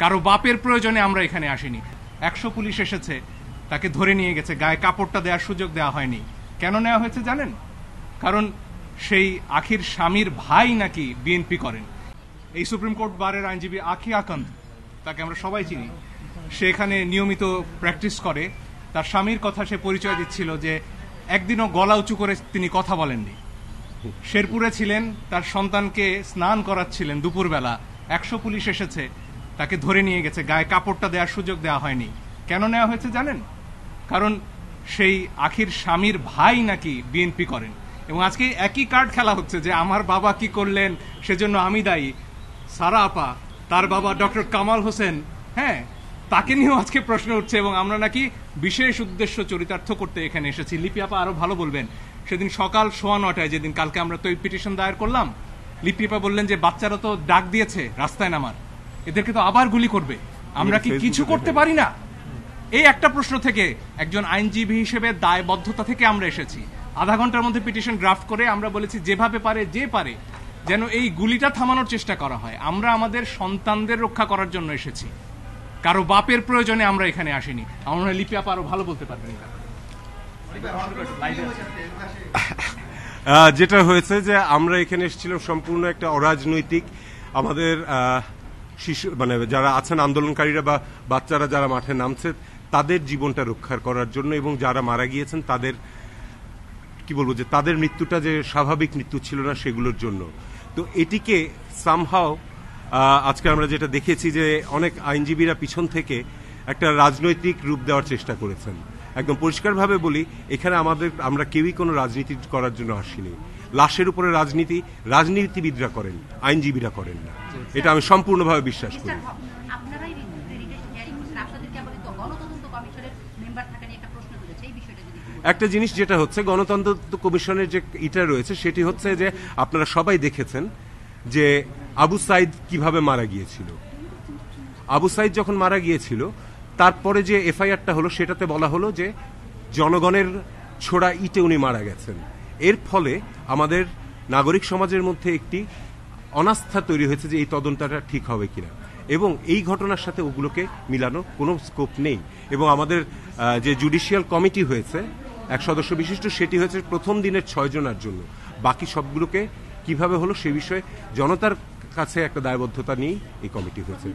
কারো বাপের প্রয়োজনে আমরা এখানে আসিনি। 100 পুলিশ এসেছে, তাকে ধরে নিয়ে গেছে, গায়ে কাপড়টা দেওয়ার সুযোগ দেওয়া হয়নি। কেন নেওয়া হয়েছে জানেন? কারণ সেই আখির স্বামীর ভাই নাকি বিএনপি করেন। এই সুপ্রিম কোর্ট বারের আইনজীবী আখি আকান্ত, তাকে আমরা সবাই চিনি, সে এখানে নিয়মিত প্র্যাকটিস করে। তার স্বামীর কথা সে পরিচয় দিচ্ছিল যে একদিনও গলা উঁচু করে তিনি কথা বলেননি। শেরপুরে ছিলেন, তার সন্তানকে স্নান করাচ্ছিলেন দুপুরবেলা, 100 পুলিশ এসেছে, তাকে ধরে নিয়ে গেছে, গায়ে কাপড়টা দেওয়ার সুযোগ দেওয়া হয়নি। কেন নেওয়া হয়েছে জানেন? কারণ সেই আখির স্বামীর ভাই নাকি বিএনপি করেন। এবং আজকে একই কার্ড খেলা হচ্ছে যে আমার বাবা কি করলেন সেজন্য আমি দায়ী। সারা আপা, তার বাবা ডক্টর কামাল হোসেন, হ্যাঁ, তাকে নিয়েও আজকে প্রশ্ন উঠছে এবং আমরা নাকি বিশেষ উদ্দেশ্য চরিতার্থ করতে এখানে এসেছি। লিপি আপা আরো ভালো বলবেন। সেদিন সকাল 9:15 যেদিন কালকে আমরা তো পিটিশন দায়ের করলাম, লিপি আপা বললেন যে বাচ্চারা তো ডাক দিয়েছে রাস্তায় নামার, এদেরকে তো আবার গুলি করবে, আমরা কি কিছু করতে পারি না? এই একটা প্রশ্ন থেকে একজন আইনজীবী হিসেবে দায়বদ্ধতা থেকে আমরা এসেছি। আধা ঘন্টার মধ্যে পিটিশন ড্রাফট করে আমরা বলেছি যেভাবে পারে যে পারে যেন এই গুলিটা থামানোর চেষ্টা করা হয়। আমরা আমাদের সন্তানদের রক্ষা করার জন্য এসেছি, কারো বাপের প্রয়োজনে আমরা এখানে আসিনি। আমরা লিপি আপা আরো ভালো বলতে পারবেন। যেটা হয়েছে যে আমরা এখানে এসেছিলাম সম্পূর্ণ একটা অরাজনৈতিক, আমাদের শিশু মানে যারা আছেন আন্দোলনকারীরা বা বাচ্চারা যারা মাঠে নামছে তাদের জীবনটা রক্ষা করার জন্য, এবং যারা মারা গিয়েছেন তাদের কি বলবো যে তাদের মৃত্যুটা যে স্বাভাবিক মৃত্যু ছিল না সেগুলোর জন্য। তো এটিকে সামহাও আজকে আমরা যেটা দেখেছি যে অনেক আইনজীবীরা পিছন থেকে একটা রাজনৈতিক রূপ দেওয়ার চেষ্টা করেছেন। একদম পরিষ্কারভাবে বলি, এখানে আমরা কেউই কোনো রাজনীতি করার জন্য আসিনি। লাশের উপরে রাজনীতিবিদরা করেন, আইনজীবীরা করেন না, এটা আমি সম্পূর্ণভাবে বিশ্বাস করি। একটা জিনিস যেটা হচ্ছে গণতন্ত্র কমিশনের যে এটা রয়েছে সেটি হচ্ছে যে আপনারা সবাই দেখেছেন যে আবু সাইদ কিভাবে মারা গিয়েছিল। আবু সাইদ যখন মারা গিয়েছিল তারপরে যে এফআইআরটা হলো সেটাতে বলা হলো যে জনগণের ছোড়া ইটে উনি মারা গেছেন। এর ফলে আমাদের নাগরিক সমাজের মধ্যে একটি অনাস্থা তৈরি হয়েছে যে এই তদন্তটা ঠিক হবে কিনা, এবং এই ঘটনার সাথে ওগুলোকে মিলানো কোনো স্কোপ নেই। এবং আমাদের যে জুডিশিয়াল কমিটি হয়েছে 1 সদস্য বিশিষ্ট, সেটি হয়েছে প্রথম দিনের 6 জনের জন্য। বাকি সবগুলোকে কিভাবে হলো সে বিষয়ে জনতার কাছে একটা দায়বদ্ধতা নিয়ে এই কমিটি হয়েছে।